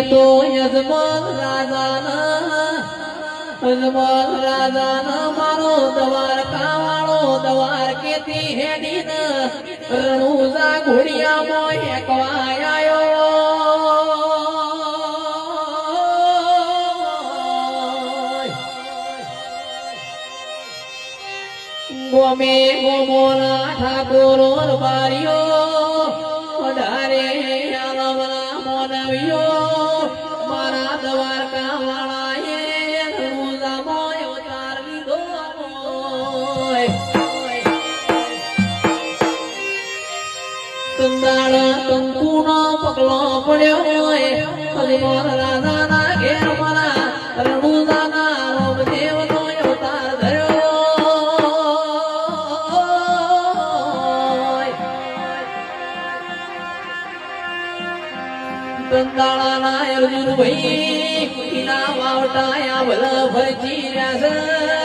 તો યજમાન રાજાના મારો દ્વારકા વાળો દ્વારકેથી હેડીને રણુજા ઘોડિયામાં એકવાય આયો ગોમે ગોમોના ઠાકોરો બારીઓ ઢારે આલમના મોનવીઓ મારા દ્વારકા વાળાએ રણુજામાં અવતાર લીધો કંદાળા કંકુનો પગલો પડ્યો હરિમોર રાજાના ઘેર મારા રણુજાના રામદેવનો અવતાર ધર્યો કંદાળાના અર્જુન ભાઈ ના વાવટાયા ભલા ભજી રહ્યા છે